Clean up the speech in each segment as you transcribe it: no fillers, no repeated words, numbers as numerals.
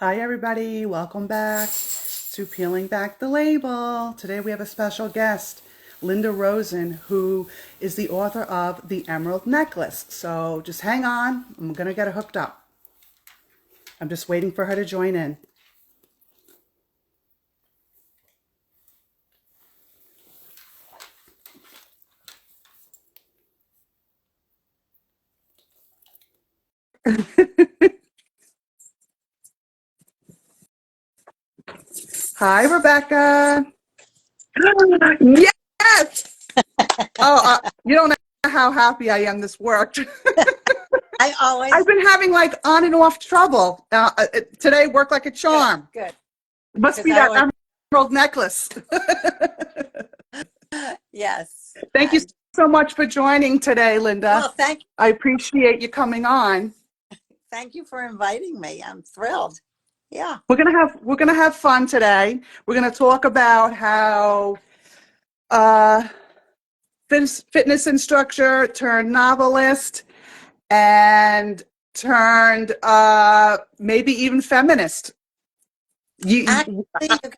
Hi, everybody. Welcome back to Peeling Back the Label. Today we have a special guest, Linda Rosen, who is the author of The Emerald Necklace. So just hang on. I'm going to get her hooked up. I'm just waiting for her to join in. Hi, Rebecca. Yes! Oh, you don't know how happy I am this worked. I always I've been having like on and off trouble. Today worked like a charm. good Must because be I that always emerald necklace. yes. Thank you so much for joining today, Well, Linda. I appreciate you coming on. thank you for inviting me. I'm thrilled. Yeah. We're gonna have fun today. We're gonna talk about how uh, fitness instructor turned novelist and turned maybe even feminist. Actually,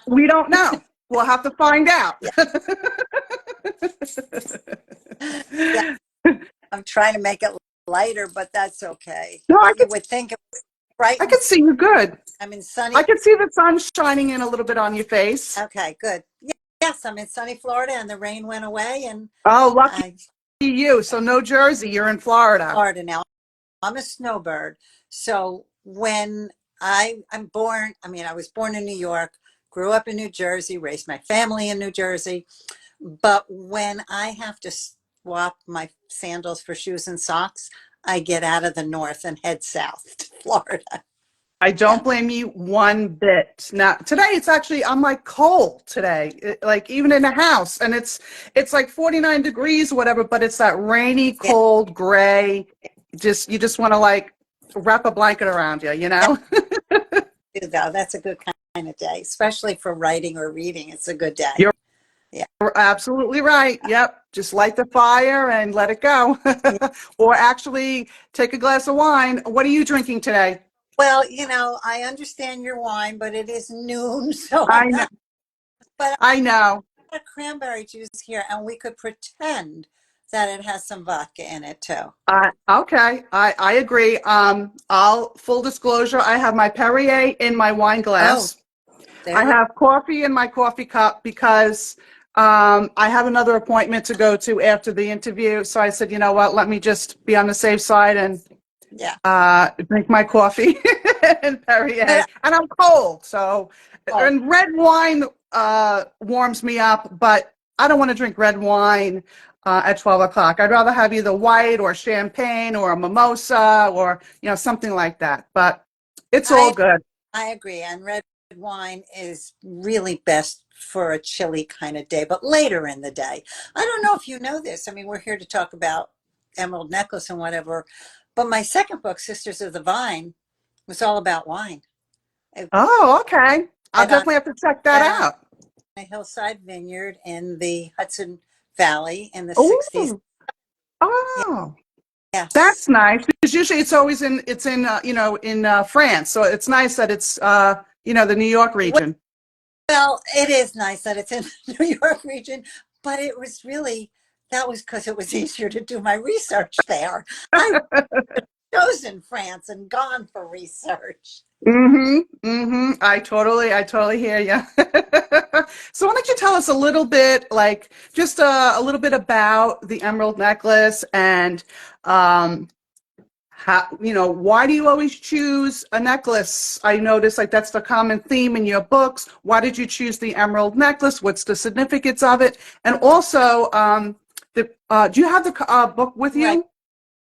We don't know. We'll have to find out. yeah, yeah. I'm trying to make it lighter, but that's okay. No, You would think it was bright I and can see you good. I'm in I sunny. can see the sun shining in a little bit on your face. Okay, good. Yes, I'm in sunny Florida, and the rain went away, and Oh, lucky I you. So no Jersey, you're in Florida. Florida now. I'm a snowbird. So when I'm born, I was born in New York, grew up in New Jersey, raised my family in New Jersey. But when I have to swap my sandals for shoes and socks, I get out of the north and head south to Florida. I Yeah. don't blame you one bit. Now, today it's actually I'm like cold today. Like even in the house and it's like 49 degrees or whatever, but it's that rainy, Yeah. cold, gray. Just you just want to like wrap a blanket around you, you That know? too, though. That's a good kind of day, especially for writing or reading. It's a good day. You're Yeah. absolutely right. Yep. Just light the fire and let it go. Yeah. Or actually take a glass of wine. What are you drinking today? Well, I understand your wine, but it is noon, so I I'm know. not. But I know. I got cranberry juice here, and we could pretend that it has some vodka in it too. Okay, I agree. I'll full disclosure, I have my Perrier in my wine Oh, glass. I there. have coffee in my coffee cup because I have another appointment to go to after the interview. So I said, you know what, let me just be on the safe side and Yeah. drink my coffee and Perrier. But And I'm cold, so oh, and red wine warms me up, but I don't want to drink red wine at 12 o'clock. I'd rather have either white or champagne or a mimosa or something like that. But it's all I good. I agree. And red wine is really best for a chilly kind of day, but later in the day. I don't know if you know this. We're here to talk about Emerald Necklace and whatever, but my second book, Sisters of the Vine, was all about wine. It Oh, okay. I'll set on definitely have to check that set on out. a hillside vineyard in the Hudson Valley in the 60s. Oh, Yeah, oh, yes. that's nice because usually it's in in France. So it's nice that it's the New York region. Well, it is nice that it's in the New York region, but that was because it was easier to do my research there. I chosen France and gone for research. I totally hear you. So why don't you tell us a little bit, like just a little bit about the emerald necklace and um, how, why do you always choose a necklace? I notice like that's the common theme in your books. Why did you choose the emerald necklace? What's the significance of it? And also, do you have the book with Right you?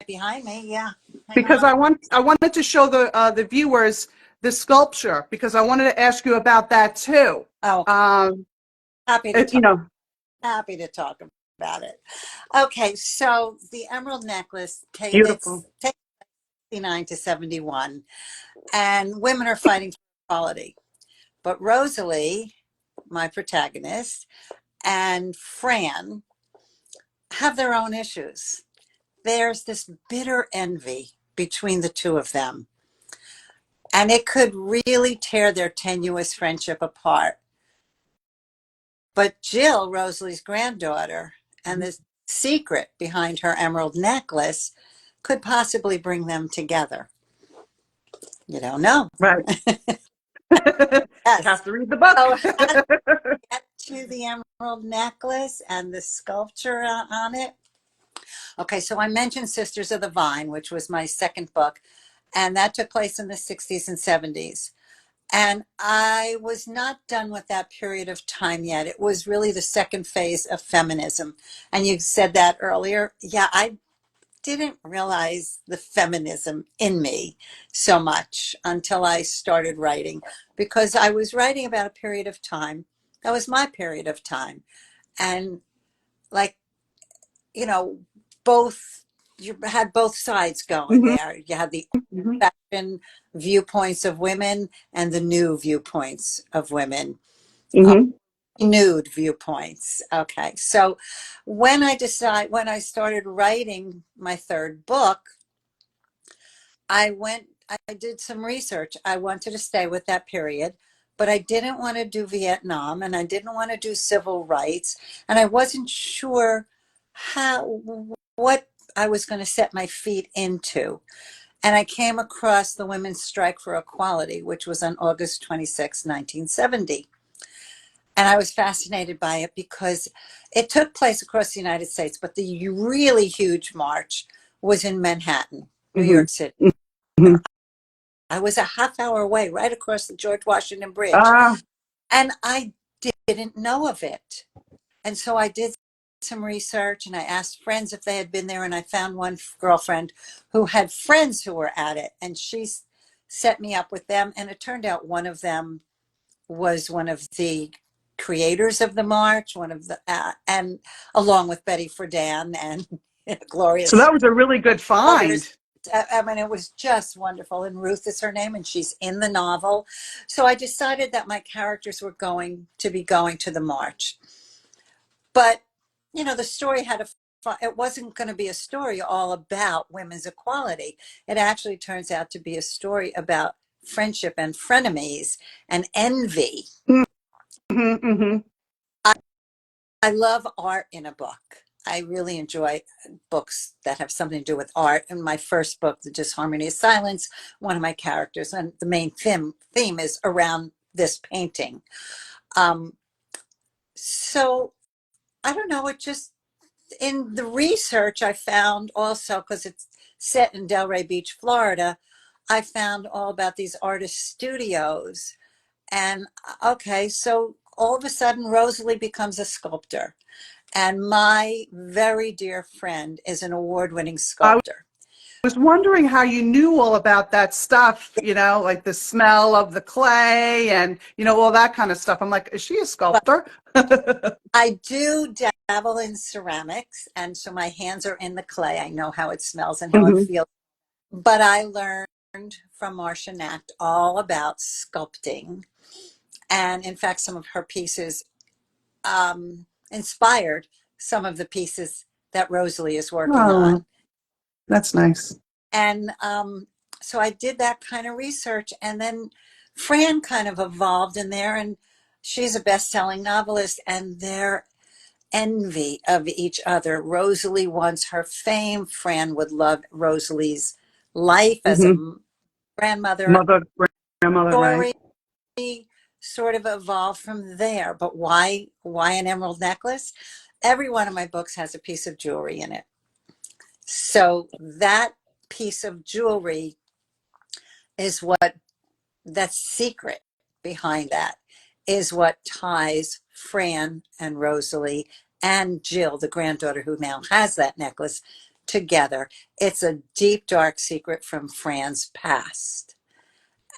behind me, yeah. Hang Because on. I wanted to show the viewers the sculpture because I wanted to ask you about that too. Oh, Um, happy to it, you talk. know, Happy to talk about it. Okay, so the emerald necklace Beautiful. takes 69 to 71, and women are fighting for equality. But Rosalie, my protagonist, and Fran have their own issues. There's this bitter envy between the two of them. And it could really tear their tenuous friendship apart. But Jill, Rosalie's granddaughter, and Mhm. the secret behind her emerald necklace could possibly bring them together. You don't know. Right. You have Yes. to read the book. So how to get to the emerald necklace and the sculpture on it? Okay, so I mentioned Sisters of the Vine, which was my second book, and that took place in the 60s and 70s. And I was not done with that period of time yet. It was really the second phase of feminism. And you said that earlier. Yeah, I didn't realize the feminism in me so much until I started writing, because I was writing about a period of time that was my period of time. And like, you know, both, you had both sides going Hmm. there. You had the Hmm. old-fashioned viewpoints of women and the new viewpoints of women, Hmm. nude viewpoints. Okay, so when I started writing my third book, I did some research. I wanted to stay with that period, but I didn't want to do Vietnam and I didn't want to do civil rights. And I wasn't sure how, what I was going to set my feet into. And I came across the Women's Strike for Equality, which was on August 26, 1970. And I was fascinated by it because it took place across the United States, but the really huge march was in Manhattan, New Hmm. York City. Hmm. I was a half hour away, right across the George Washington Bridge, Ah, and I didn't know of it. And so I did some research and I asked friends if they had been there, and I found one girlfriend who had friends who were at it, and she set me up with them. And it turned out one of them was one of the creators of the march, one of the, and along with Betty Friedan and Gloria so that was a really good find. Stiller's. I mean, it was just wonderful. And Ruth is her name, and she's in the novel. So I decided that my characters were going to be going to the march. But, you know, the story had it wasn't going to be a story all about women's equality. It actually turns out to be a story about friendship and frenemies and envy. Hmm. Hmm. I love art in a book. I really enjoy books that have something to do with art. In my first book, The Disharmony of Silence, one of my characters and the main theme is around this painting. Um, so I don't know, it just, in the research I found also, because it's set in Delray Beach, Florida, I found all about these artist studios. And okay, so all of a sudden Rosalie becomes a sculptor. And my very dear friend is an award-winning I sculptor. was wondering how you knew all about that stuff, like the smell of the clay and, all that kind of stuff. I'm like, is she a But sculptor? I do dabble in ceramics, and so my hands are in the clay. I know how it smells and how it Hmm. feels. But I learned from Marcia Nacht all about sculpting. And in fact, some of her pieces inspired some of the pieces that Rosalie is working Oh, on. that's nice. And so I did that kind of research, and then Fran kind of evolved in there, and she's a best-selling novelist, and their envy of each other. Rosalie wants her fame. Fran would love Rosalie's life as a Hmm. grandmother. Mother, grandmother, right? Story sort of evolved from there. But why an emerald necklace? Every one of my books has a piece of jewelry in it. So that piece of jewelry is what, that secret behind that is what ties Fran and Rosalie and Jill, the granddaughter who now has that necklace, together. It's a deep, dark secret from Fran's past.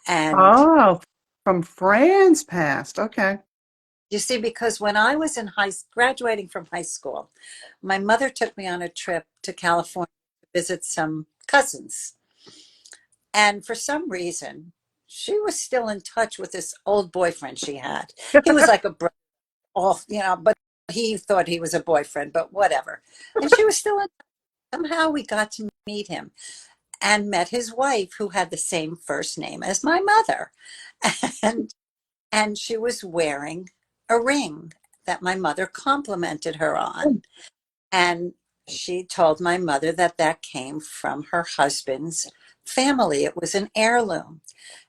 And Oh, from Fran's past. Okay. you see, because when I was in graduating from high school, my mother took me on a trip to California to visit some cousins. And for some reason, she was still in touch with this old boyfriend she had. He was like a brother, all, but he thought he was a boyfriend, but whatever. And she was still in, somehow we got to meet him. and met his wife, who had the same first name as my mother. And she was wearing a ring that my mother complimented her on. And she told my mother that that came from her husband's family. It was an heirloom.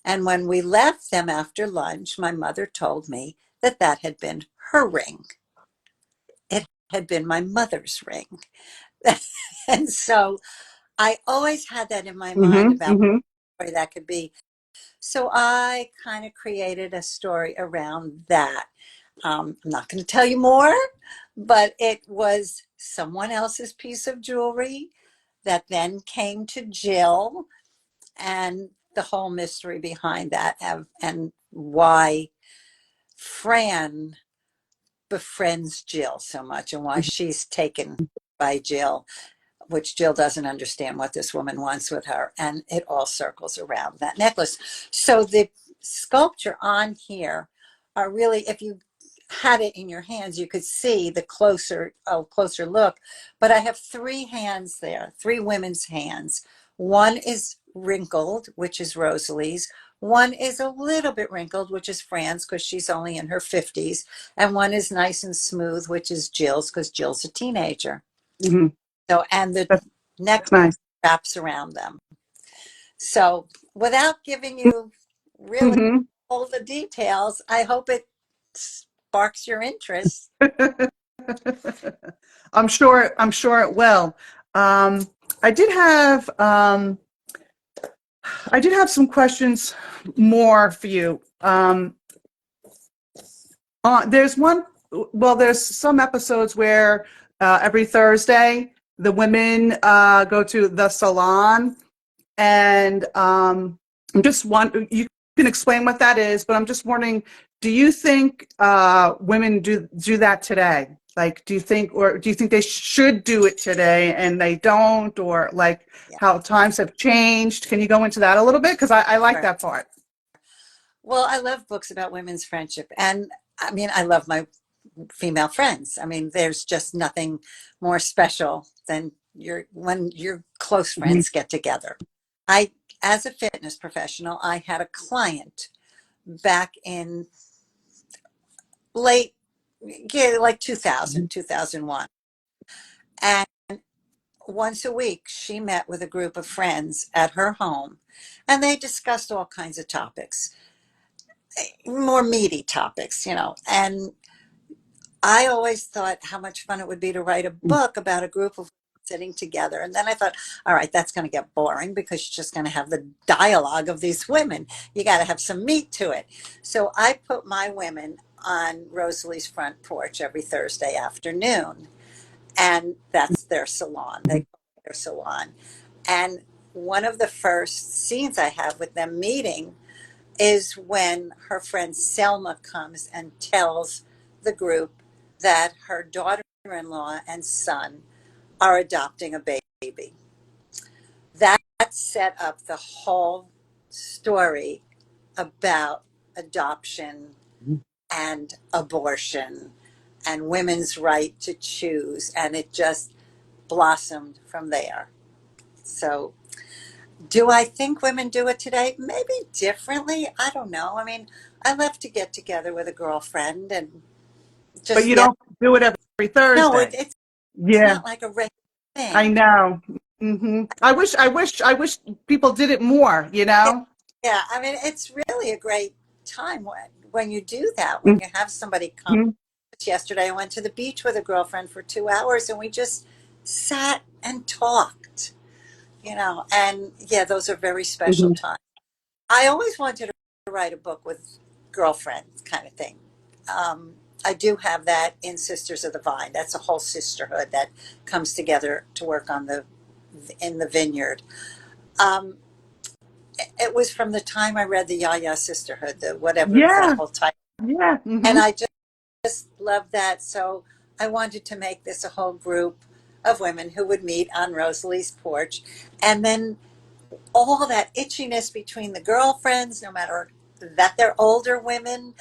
And when we left them after lunch, my mother told me that that had been her ring. It had been my mother's ring. And so I always had that in my mind Mm-hmm. about Mm-hmm. what that could be. So I kind of created a story around that. I'm not going to tell you more, but it was someone else's piece of jewelry that then came to Jill, and the whole mystery behind that, and why Fran befriends Jill so much, and why she's taken by Jill, which Jill doesn't understand what this woman wants with her. And it all circles around that necklace. So the sculpture on here are really, if you had it in your hands, you could see the closer look. But I have three hands there, three women's hands. One is wrinkled, which is Rosalie's. One is a little bit wrinkled, which is Fran's, because she's only in her 50s. And one is nice and smooth, which is Jill's, because Jill's a teenager. Mm-hmm. So, and the That's, neck that's nice. wraps around them. So, without giving you really Mm-hmm. all the details, I hope it sparks your interest. I'm sure it will. Um, I did have some questions more for you. There's one, well, there's some episodes where every Thursday the women go to the salon, and I'm just wondering, you can explain what that is, but I'm just wondering, do you think women do that today? Like, do you think they should do it today and they don't, or like Yeah, how times have changed? Can you go into that a little bit? Because I like sure. that part. Well, I love books about women's friendship. And I mean, I love my female friends. I mean, there's just nothing more special than when your close Mhm. friends get together. I, as a fitness professional, I had a client back in late, yeah, like 2000, 2001. And once a week, she met with a group of friends at her home, and they discussed all kinds of topics, more meaty topics, you know. And I always thought how much fun it would be to write a book about a group of sitting together. And then I thought, all right, that's going to get boring because you're just going to have the dialogue of these women. You got to have some meat to it. So I put my women on Rosalie's front porch every Thursday afternoon, and that's their salon. They call it their salon. And one of the first scenes I have with them meeting is when her friend Selma comes and tells the group that her daughter in law and son are adopting a baby. That set up the whole story about adoption and abortion and women's right to choose. And it just blossomed from there. So, do I think women do it today? Maybe differently. I don't know. I mean, I love to get together with a girlfriend and But just, you yeah. don't do it every No, Thursday. it's Yeah, not like a regular I thing. know. I wish people did it more, you Yeah, know? yeah. I mean, it's really a great time when you do that, when you have somebody come. Mhm. Yesterday, I went to the beach with a girlfriend for 2 hours and we just sat and talked, you know, and yeah, those are very special Mhm. times. I always wanted to write a book with girlfriends kind of thing. I do have that in Sisters of the Vine. That's a whole sisterhood that comes together to work on the in the vineyard. Um, it was from the time I read the Yaya Sisterhood, the whatever that Yeah, whole title, yeah. and Hmm. I just loved that. So I wanted to make this a whole group of women who would meet on Rosalie's porch, and then all that itchiness between the girlfriends, no matter that they're older women,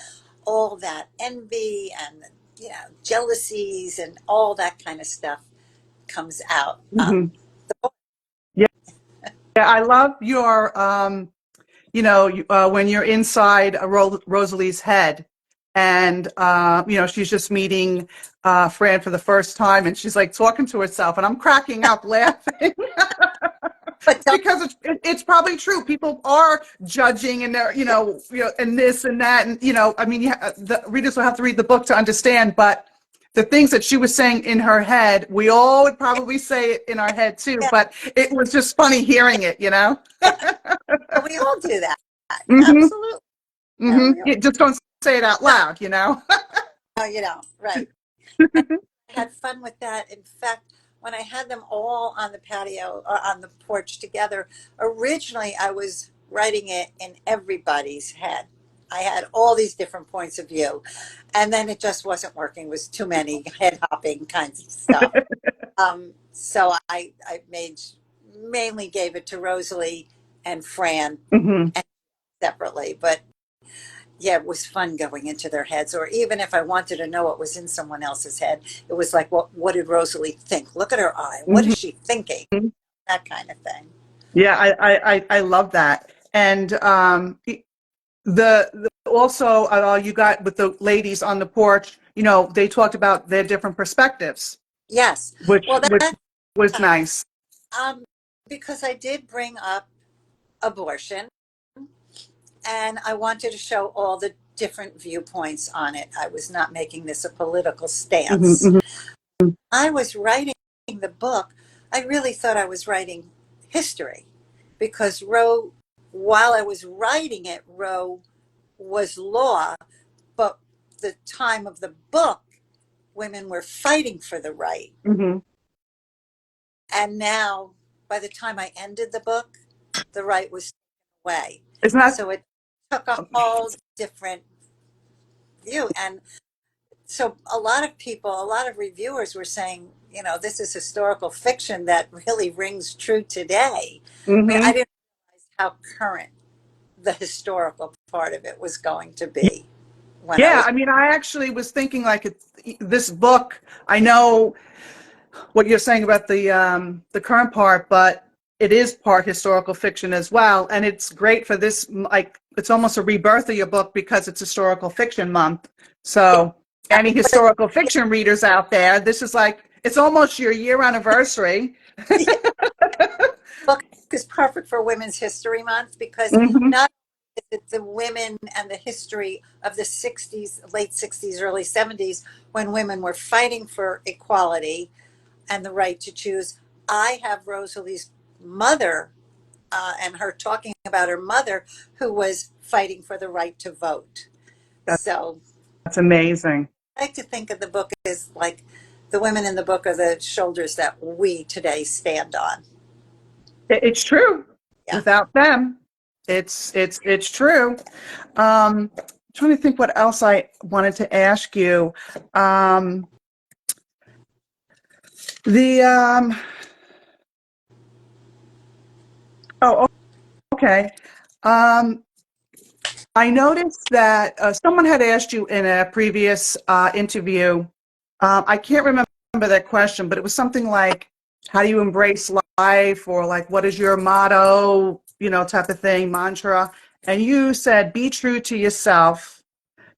all that envy and jealousies and all that kind of stuff comes out. Hmm. Yeah, I love your, when you're inside Rosalie's head and, she's just meeting Fran for the first time and she's like talking to herself and I'm cracking up laughing But don't, because it's probably true. People are judging and they're, and this and that. And, I mean, the readers will have to read the book to understand, but the things that she was saying in her head, we all would probably say it in our head too, yeah, but it was just funny hearing it, yeah, well, we all do that. hmm Absolutely. No, hmm You just don't say it out loud. no, you don't. Right. And I had fun with that. In fact, when I had them all on the patio or on the porch together, originally I was writing it in everybody's head. I had all these different points of view, and then it just wasn't working. It was too many head hopping kinds of stuff. So I made mainly gave it to Rosalie and Fran hmm and separately, but yeah, it was fun going into their heads. Or even if I wanted to know what was in someone else's head, it was like, what did Rosalie think? Look at her eye. What is hmm she thinking? That kind of thing. Yeah, I love that. And the also you got with the ladies on the porch, they talked about their different perspectives, Yes. which Well, which that was nice. um, because I did bring up abortion, and I wanted to show all the different viewpoints on it. I was not making this a political hmm stance. hmm I was writing the book, I really thought I was writing history because Roe, while I was writing it, Roe was law, but the time of the book, women were fighting for the right. hmm And now, by the time I ended the book, the right was taken away. Isn't that So it took a whole different view. And so a lot of people, a lot of reviewers were saying, this is historical fiction that really rings true today. I mean, I hmm didn't realize how current the historical part of it was going to be when I Yeah, was. I mean, I actually was thinking like this book. I know what you're saying about the current part, but it is part historical fiction as well, and it's great for this. Like, it's almost a rebirth of your book because it's historical fiction month. So, Yeah, any but historical yeah, fiction readers out there, this is like it's almost your year anniversary. yeah, book is perfect for Women's History Month because hmm not only is it the women and the history of the 60s, late 60s, early 70s, when women were fighting for equality and the right to choose. I have Rosalie's mother and her talking about her mother who was fighting for the right to vote. So That's amazing. I like to think of the book as like the women in the book are the shoulders that we today stand on. It's true. Yeah. Without them, it's true. Trying to think what else I wanted to ask you. Um, the oh, okay. Um, I noticed that someone had asked you in a previous interview. I can't remember that question, but it was something like, "How do you embrace life?" or like, "What is your motto?" Type of thing, mantra. And you said, "Be true to yourself.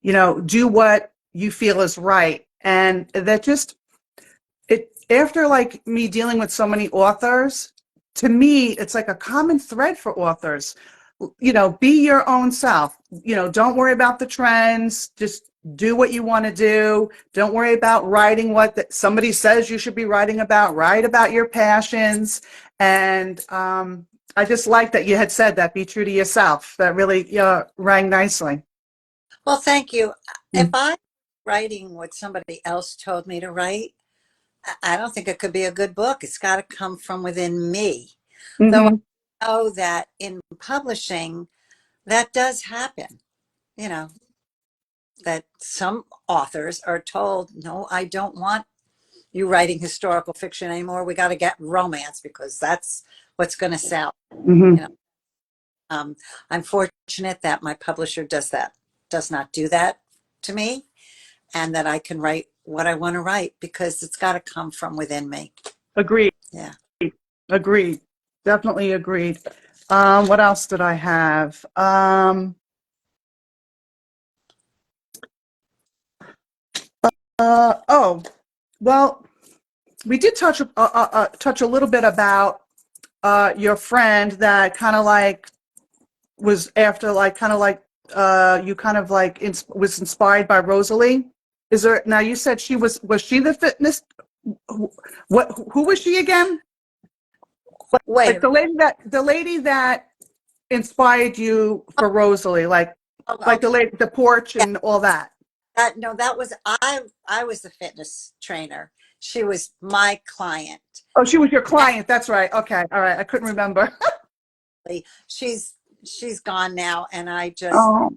Do what you feel is right." And that just it after like me dealing with so many authors, to me it's like a common thread for authors. Be your own self. Don't worry about the trends. Just do what you want to do. Don't worry about writing what somebody says you should be writing about. Write about your passions. And I just like that you had said that. Be true to yourself. That really rang nicely. Well, thank you. If I'm writing what somebody else told me to write, I don't think it could be a good book. It's got to come from within me. Though Mm-hmm. I know that in publishing, that does happen. You know, that some authors are told, no, I don't want you writing historical fiction anymore. We got to get romance because that's what's going to sell. Mm-hmm. You know, um, I'm fortunate that my publisher does not do that to me, and that I can write what I want to write because it's got to come from within me. Agreed. Yeah. Agreed. definitely agreed. What else did I have? Oh, well, we did touch a little bit about your friend that kind of like was after like kind of like you kind of like was inspired by Rosalie. Is there now? You said was she the fitness? Who was she again? Wait, Like the lady that inspired you for Rosalie, oh, like the okay. lady, the porch Yeah, and all that. no, that was I was the fitness trainer. She was my client. Oh, she was your client. That's right. Okay. All right. I couldn't remember. She's she's gone now, and I just Oh.